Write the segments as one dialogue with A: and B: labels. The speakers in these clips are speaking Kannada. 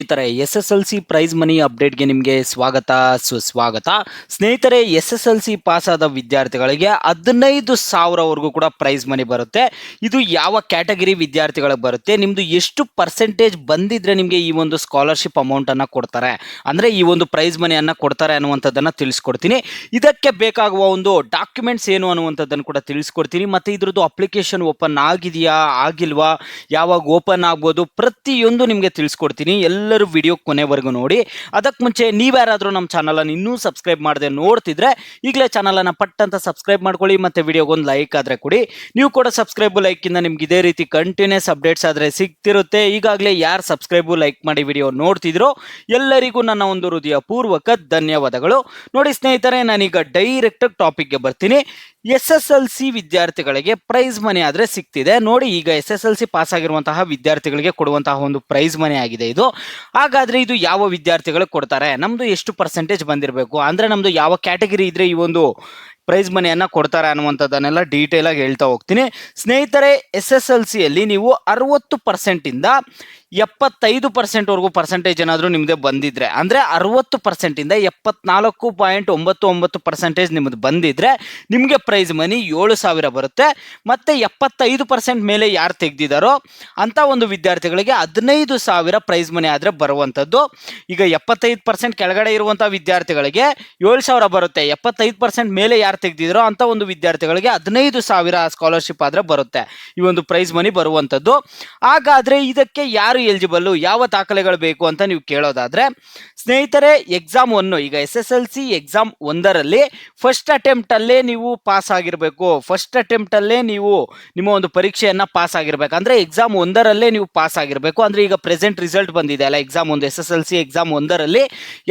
A: ಸ್ನೇಹಿತರೆ SSLC ಪ್ರೈಸ್ ಮನಿ ಅಪ್ಡೇಟ್ಗೆ ನಿಮಗೆ ಸ್ವಾಗತ ಸುಸ್ವಾಗತ. ಸ್ನೇಹಿತರೆ SSLC ಪಾಸ್ ಆದ ವಿದ್ಯಾರ್ಥಿಗಳಿಗೆ 15,000ವರೆಗೂ ಕೂಡ ಪ್ರೈಸ್ ಮನಿ ಬರುತ್ತೆ. ಇದು ಯಾವ ಕ್ಯಾಟಗರಿ ವಿದ್ಯಾರ್ಥಿಗಳಿಗೆ ಬರುತ್ತೆ, ನಿಮ್ದು ಎಷ್ಟು ಪರ್ಸೆಂಟೇಜ್ ಬಂದಿದ್ರೆ ನಿಮಗೆ ಈ ಒಂದು ಸ್ಕಾಲರ್ಶಿಪ್ ಅಮೌಂಟ್ ಅನ್ನ ಕೊಡ್ತಾರೆ, ಅಂದ್ರೆ ಈ ಒಂದು ಪ್ರೈಸ್ ಮನಿಯನ್ನ ಕೊಡ್ತಾರೆ ಅನ್ನುವಂಥದ್ದನ್ನ ತಿಳಿಸ್ಕೊಡ್ತೀನಿ. ಇದಕ್ಕೆ ಬೇಕಾಗುವ ಒಂದು ಡಾಕ್ಯುಮೆಂಟ್ಸ್ ಏನು ಅನ್ನುವಂಥದ್ದನ್ನು ಕೂಡ ತಿಳಿಸ್ಕೊಡ್ತೀನಿ. ಮತ್ತೆ ಇದ್ರದ್ದು ಅಪ್ಲಿಕೇಶನ್ ಓಪನ್ ಆಗಿದೆಯಾ ಆಗಿಲ್ವಾ, ಯಾವಾಗ ಓಪನ್ ಆಗ್ಬೋದು, ಪ್ರತಿಯೊಂದು ನಿಮಗೆ ತಿಳಿಸ್ಕೊಡ್ತೀನಿ. ಎಲ್ಲರೂ ವಿಡಿಯೋ ಕೊನೆವರೆಗೂ ನೋಡಿ. ಅದಕ್ಕೆ ಮುಂಚೆ ನೀವ್ಯಾರಾದರೂ ನಮ್ಮ ಚಾನಲನ್ನು ಇನ್ನೂ ಸಬ್ಸ್ಕ್ರೈಬ್ ಮಾಡದೆ ನೋಡ್ತಿದ್ರೆ ಈಗಲೇ ಚಾನಲನ್ನು ಪಟ್ ಅಂತ ಸಬ್ಸ್ಕ್ರೈಬ್ ಮಾಡ್ಕೊಳ್ಳಿ. ಮತ್ತೆ ವಿಡಿಯೋಗೊಂದು ಲೈಕ್ ಆದರೆ ಕೊಡಿ. ನೀವು ಕೂಡ ಸಬ್ಸ್ಕ್ರೈಬ್ ಲೈಕಿಂದ ನಿಮ್ಗೆ ಇದೇ ರೀತಿ ಕಂಟಿನ್ಯೂಸ್ ಅಪ್ಡೇಟ್ಸ್ ಆದರೆ ಸಿಗ್ತಿರುತ್ತೆ. ಈಗಾಗಲೇ ಯಾರು ಸಬ್ಸ್ಕ್ರೈಬ್ ಲೈಕ್ ಮಾಡಿ ವಿಡಿಯೋ ನೋಡ್ತಿದ್ರೋ ಎಲ್ಲರಿಗೂ ನನ್ನ ಒಂದು ಹೃದಯ ಪೂರ್ವಕ ಧನ್ಯವಾದಗಳು. ನೋಡಿ ಸ್ನೇಹಿತರೆ, ನಾನೀಗ ಡೈರೆಕ್ಟ್ ಟಾಪಿಕ್ಗೆ ಬರ್ತೀನಿ. SSLC ವಿದ್ಯಾರ್ಥಿಗಳಿಗೆ ಪ್ರೈಸ್ ಮನಿ ಆದ್ರೆ ಸಿಗ್ತಿದೆ ನೋಡಿ. ಈಗ SSLC ಪಾಸ್ ಆಗಿರುವಂತಹ ವಿದ್ಯಾರ್ಥಿಗಳಿಗೆ ಕೊಡುವಂತಹ ಒಂದು ಪ್ರೈಸ್ ಮನಿ ಆಗಿದೆ ಇದು. ಹಾಗಾದ್ರೆ ಇದು ಯಾವ ವಿದ್ಯಾರ್ಥಿಗಳಿಗೆ ಕೊಡ್ತಾರೆ, ನಮ್ದು ಎಷ್ಟು ಪರ್ಸೆಂಟೇಜ್ ಬಂದಿರಬೇಕು, ಅಂದ್ರೆ ನಮ್ದು ಯಾವ ಕ್ಯಾಟಗರಿ ಇದ್ರೆ ಈ ಒಂದು ಪ್ರೈಸ್ ಮನಿಯನ್ನ ಕೊಡ್ತಾರೆ ಅನ್ನುವಂಥದ್ದನ್ನೆಲ್ಲ ಡೀಟೇಲ್ ಆಗಿ ಹೇಳ್ತಾ ಹೋಗ್ತೀನಿ. ಸ್ನೇಹಿತರೆ, SSLCಯಲ್ಲಿ ನೀವು 60% ಇಂದ 75% ಪರ್ಸೆಂಟೇಜ್ ಏನಾದರೂ ನಿಮ್ಮದೇ ಬಂದಿದ್ರೆ, ಅಂದರೆ 60% ಇಂದ 74.99% ನಿಮ್ಮದು ಬಂದಿದ್ರೆ ನಿಮಗೆ ಪ್ರೈಸ್ ಮನಿ 7,000 ಬರುತ್ತೆ. ಮತ್ತು 75% ಮೇಲೆ ಯಾರು ತೆಗೆದಿದ್ದಾರೋ ಅಂಥ ಒಂದು ವಿದ್ಯಾರ್ಥಿಗಳಿಗೆ 15,000 ಪ್ರೈಸ್ ಮನಿ ಆದರೆ ಬರುವಂಥದ್ದು. ಈಗ 75% ಕೆಳಗಡೆ ಇರುವಂಥ ವಿದ್ಯಾರ್ಥಿಗಳಿಗೆ 7,000 ಬರುತ್ತೆ. 75% ಮೇಲೆ ಯಾರು ತೆಗೆದಿದ್ರೋ ಅಂಥ ಒಂದು ವಿದ್ಯಾರ್ಥಿಗಳಿಗೆ 15,000 ಸ್ಕಾಲರ್ಶಿಪ್ ಆದರೆ ಬರುತ್ತೆ, ಈ ಒಂದು ಪ್ರೈಸ್ ಮನಿ ಬರುವಂಥದ್ದು. ಹಾಗಾದರೆ ಇದಕ್ಕೆ ಯಾರು ಎಲಿಜಿಬಲ್, ಯಾವ ದಾಖಲೆಗಳು ಬೇಕು ಅಂತ ನೀವು ಕೇಳೋದಾದ್ರೆ, ಸ್ನೇಹಿತರೆ ಎಕ್ಸಾಮ್ 1 ಈಗ SSLC ಎಕ್ಸಾಮ್ 1ರಲ್ಲಿ ಫಸ್ಟ್ ಅಟೆಂಪ್ಟ್ ಅಲ್ಲೇ ನೀವು ಪಾಸ್ ಆಗಿರಬೇಕು. ಫಸ್ಟ್ ಅಟೆಂಪ್ಟ್ ಅಲ್ಲೇ ನೀವು ನಿಮ್ಮ ಒಂದು ಪರೀಕ್ಷೆಯನ್ನ ಪಾಸ್ ಆಗಿರ್ಬೇಕು, ಅಂದ್ರೆ ಎಕ್ಸಾಮ್ 1ರಲ್ಲೇ ನೀವು ಪಾಸ್ ಆಗಿರಬೇಕು. ಅಂದ್ರೆ ಈಗ ಪ್ರೆಸೆಂಟ್ ರಿಸಲ್ಟ್ ಬಂದಿದೆ ಅಲ್ಲ, ಎಕ್ಸಾಮ್ 1 SSLC ಎಕ್ಸಾಮ್ 1ರಲ್ಲಿ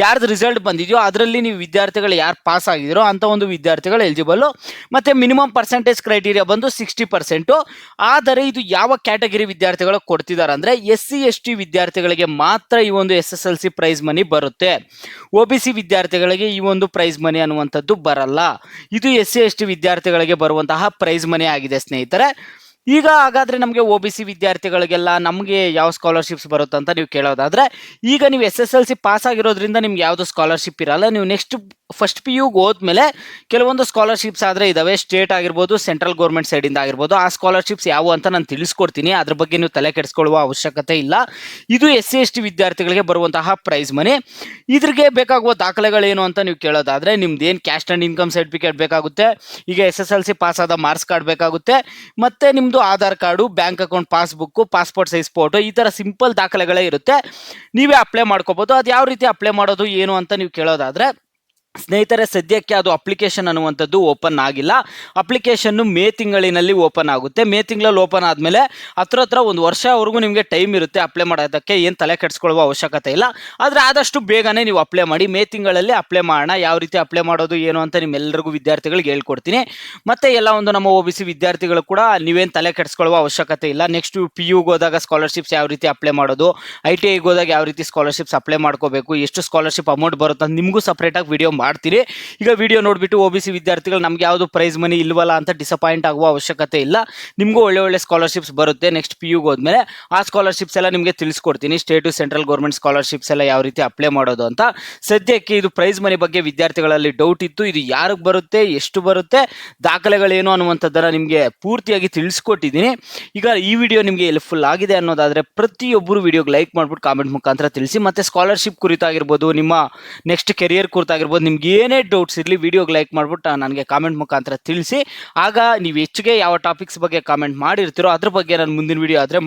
A: ಯಾರ್ದು ರಿಸಲ್ಟ್ ಬಂದಿದೆಯೋ ಅದರಲ್ಲಿ ನೀವು ವಿದ್ಯಾರ್ಥಿಗಳು ಯಾರು ಪಾಸ್ ಆಗಿರೋ ಅಂತ ಒಂದು ವಿದ್ಯಾರ್ಥಿಗಳು ಎಲಿಜಿಬಲ್. ಮತ್ತೆ ಮಿನಿಮಮ್ ಪರ್ಸೆಂಟೇಜ್ ಕ್ರೈಟೀರಿಯಾ ಬಂದು 60%. ಆದರೆ ಇದು ಯಾವ ಕ್ಯಾಟಗರಿ ವಿದ್ಯಾರ್ಥಿಗಳು ಕೊಡ್ತಿದ್ದಾರೆ ಅಂದ್ರೆ SC ST ವಿದ್ಯಾರ್ಥಿಗಳಿಗೆ ಮಾತ್ರ ಈ ಒಂದು SSLC ಪ್ರೈಸ್ ಮನಿ ಬರುತ್ತೆ. OBC ವಿದ್ಯಾರ್ಥಿಗಳಿಗೆ ಈ ಒಂದು ಪ್ರೈಸ್ ಮನಿ ಅನ್ನುವಂಥದ್ದು ಬರಲ್ಲ. ಇದು SC ST ವಿದ್ಯಾರ್ಥಿಗಳಿಗೆ ಬರುವಂತಹ ಪ್ರೈಸ್ ಮನಿ ಆಗಿದೆ ಸ್ನೇಹಿತರೆ. ಈಗ ಹಾಗಾದ್ರೆ ನಮಗೆ OBC ವಿದ್ಯಾರ್ಥಿಗಳಿಗೆಲ್ಲ ನಮಗೆ ಯಾವ ಸ್ಕಾಲರ್ಶಿಪ್ಸ್ ಬರುತ್ತೆ ಅಂತ ನೀವು ಕೇಳೋದಾದ್ರೆ, ಈಗ ನೀವು SSLC ಪಾಸ್ ಆಗಿರೋದ್ರಿಂದ ನಿಮ್ಗೆ ಯಾವುದು ಸ್ಕಾಲರ್ಶಿಪ್ ಇರಲ್ಲ. ನೀವು ನೆಕ್ಸ್ಟ್ ಫಸ್ಟ್ PUಗೆ ಹೋದ್ಮೇಲೆ ಕೆಲವೊಂದು ಸ್ಕಾಲರ್ಶಿಪ್ಸ್ ಆದರೆ ಇದಾವೆ, ಸ್ಟೇಟ್ ಆಗಿರ್ಬೋದು, ಸೆಂಟ್ರಲ್ ಗೌರ್ಮೆಂಟ್ ಸೈಡಿಂದ ಆಗಿರ್ಬೋದು. ಆ ಸ್ಕಾಲರ್ಶಿಪ್ಸ್ ಯಾವ ಅಂತ ನಾನು ತಿಳಿಸ್ಕೊಡ್ತೀನಿ, ಅದ್ರ ಬಗ್ಗೆ ನೀವು ತಲೆ ಕೆಡಿಸ್ಕೊಳ್ಳುವ ಅವಶ್ಯಕತೆ ಇಲ್ಲ. ಇದು SC ST ವಿದ್ಯಾರ್ಥಿಗಳಿಗೆ ಬರುವಂತಹ ಪ್ರೈಸ್ ಮನಿ. ಇದ್ರಿಗೆ ಬೇಕಾಗುವ ದಾಖಲೆಗಳೇನು ಅಂತ ನೀವು ಕೇಳೋದಾದ್ರೆ, ನಿಮ್ದು ಏನು ಕ್ಯಾಸ್ಟ್ ಆ್ಯಂಡ್ ಇನ್ಕಮ್ ಸರ್ಟಿಫಿಕೇಟ್ ಬೇಕಾಗುತ್ತೆ, ಈಗ SSLC ಪಾಸ್ ಆದ ಮಾರ್ಕ್ಸ್ ಕಾರ್ಡ್ ಬೇಕಾಗುತ್ತೆ, ಮತ್ತೆ ನಿಮ್ದು Aadhaar card, bank account passbook, passport size photo, ಈ ತರ ಸಿಂಪಲ್ ದಾಖಲೆಗಳೇ ಇರುತ್ತೆ. ನೀವೇ ಅಪ್ಲೈ ಮಾಡ್ಕೋಬಹುದು. ಅದು ಯಾವ ರೀತಿ ಅಪ್ಲೈ ಮಾಡೋದು ಏನು ಅಂತ ನೀವು ಕೇಳೋದಾದ್ರೆ, ಸ್ನೇಹಿತರೆ ಸದ್ಯಕ್ಕೆ ಅದು ಅಪ್ಲಿಕೇಶನ್ ಅನ್ನುವಂಥದ್ದು ಓಪನ್ ಆಗಿಲ್ಲ. ಅಪ್ಲಿಕೇಶನ್ ಮೇ ತಿಂಗಳಿನಲ್ಲಿ ಓಪನ್ ಆಗುತ್ತೆ. ಮೇ ತಿಂಗಳಲ್ಲಿ ಓಪನ್ ಆದಮೇಲೆ ಹತ್ರ 1 ವರ್ಷವರೆಗೂ ನಿಮಗೆ ಟೈಮ್ ಇರುತ್ತೆ ಅಪ್ಲೈ ಮಾಡೋದಕ್ಕೆ. ಏನು ತಲೆ ಕೆಡಿಸ್ಕೊಳ್ಳುವ ಅವಶ್ಯಕತೆ ಇಲ್ಲ. ಆದರೆ ಆದಷ್ಟು ಬೇಗನೆ ನೀವು ಅಪ್ಲೈ ಮಾಡಿ. ಮೇ ತಿಂಗಳಲ್ಲಿ ಅಪ್ಲೈ ಮಾಡೋಣ. ಯಾವ ರೀತಿ ಅಪ್ಲೈ ಮಾಡೋದು ಏನು ಅಂತ ನಿಮ್ಮೆಲ್ಲರಿಗೂ ವಿದ್ಯಾರ್ಥಿಗಳಿಗೆ ಹೇಳ್ಕೊಡ್ತೀನಿ. ಮತ್ತೆ ಎಲ್ಲ ಒಂದು ನಮ್ಮ OBC ವಿದ್ಯಾರ್ಥಿಗಳು ಕೂಡ ನೀವೇನು ತಲೆ ಕೆಡಿಸ್ಕೊಳ್ಳುವ ಅವಶ್ಯಕತೆ ಇಲ್ಲ. ನೆಕ್ಸ್ಟ್ PUಗೆ ಹೋದಾಗ ಸ್ಕಾಲರ್ಶಿಪ್ಸ್ ಯಾವ ರೀತಿ ಅಪ್ಲೈ ಮಾಡೋದು, ITIಗೆ ಹೋದಾಗ ಯಾವ ರೀತಿ ಸ್ಕಾಲರ್ಶಿಪ್ಸ್ ಅಪ್ಲೈ ಮಾಡ್ಕೋಬೇಕು, ಎಷ್ಟು ಸ್ಕಾಲರ್ಶಿಪ್ ಅಮೌಂಟ್ ಬರುತ್ತೆ ಅಂತ ನಿಮಗೂ ಸಪ್ರೇಟಾಗಿ ವಿಡಿಯೋ ಮಾಡ್ತೀನಿ. ಈಗ ವಿಡಿಯೋ ನೋಡ್ಬಿಟ್ಟು OBC ವಿದ್ಯಾರ್ಥಿಗಳು ನಮ್ಗೆ ಯಾವುದು ಪ್ರೈಸ್ ಮನಿ ಇಲ್ವಲ್ಲ ಅಂತ ಡಿಸಪಾಯಿಂಟ್ ಆಗುವ ಅವಶ್ಯಕತೆ ಇಲ್ಲ. ನಿಮಗೂ ಒಳ್ಳೆ ಸ್ಕಾಲರ್ಶಿಪ್ಸ್ ಬರುತ್ತೆ. ನೆಕ್ಸ್ಟ್ PUಗೆ ಹೋದ್ಮೇಲೆ ಆ ಸ್ಕಾಲರ್ಶಿಪ್ಸ್ ಎಲ್ಲ ನಿಮಗೆ ತಿಳಿಸ್ಕೊಡ್ತೀನಿ. ಸ್ಟೇಟ್ ಸೆಂಟ್ರಲ್ ಗೌರ್ಮೆಂಟ್ ಸ್ಕಾಲರ್ಶಿಪ್ಸ್ ಎಲ್ಲ ಯಾವ ರೀತಿ ಅಪ್ಲೈ ಮಾಡೋದು ಅಂತ. ಸದ್ಯಕ್ಕೆ ಇದು ಪ್ರೈಸ್ ಮನಿ ಬಗ್ಗೆ ವಿದ್ಯಾರ್ಥಿಗಳಲ್ಲಿ ಡೌಟ್ ಇತ್ತು, ಇದು ಯಾರಿಗೆ ಬರುತ್ತೆ, ಎಷ್ಟು ಬರುತ್ತೆ, ದಾಖಲೆಗಳೇನು ಅನ್ನುವಂಥದ್ದನ್ನು ನಿಮಗೆ ಪೂರ್ತಿಯಾಗಿ ತಿಳಿಸ್ಕೊಟ್ಟಿದ್ದೀನಿ. ಈಗ ಈ ವಿಡಿಯೋ ನಿಮಗೆ ಹೆಲ್ಪ್ಫುಲ್ ಆಗಿದೆ ಅನ್ನೋದಾದ್ರೆ ಪ್ರತಿಯೊಬ್ಬರು ವಿಡಿಯೋಗೆ ಲೈಕ್ ಮಾಡ್ಬಿಟ್ಟು ಕಾಮೆಂಟ್ ಮುಖಾಂತರ ತಿಳಿಸಿ. ಮತ್ತೆ ಸ್ಕಾಲರ್ಶಿಪ್ ಕುರಿತಾಗಿರ್ಬೋದು, ನಿಮ್ಮ ನೆಕ್ಸ್ಟ್ ಕೆರಿಯರ್ ಕುರಿತಾಗಿರ್ಬೋದು, ನಿಮ್ಗೆ ಏನೇ ಡೌಟ್ಸ್ ಇರಲಿ ವಿಡಿಯೋಗೆ ಲೈಕ್ ಮಾಡ್ಬಿಟ್ಟು ನನಗೆ ಕಾಮೆಂಟ್ ಮುಖಾಂತರ ತಿಳಿಸಿ. ಆಗ ನೀವು ಹೆಚ್ಚಿಗೆ ಯಾವ ಟಾಪಿಕ್ಸ್ ಬಗ್ಗೆ ಕಾಮೆಂಟ್ ಮಾಡಿರ್ತೀರೋ ಅದ್ರ ಬಗ್ಗೆ ನಾನು ಮುಂದಿನ ವಿಡಿಯೋ ಆದರೆ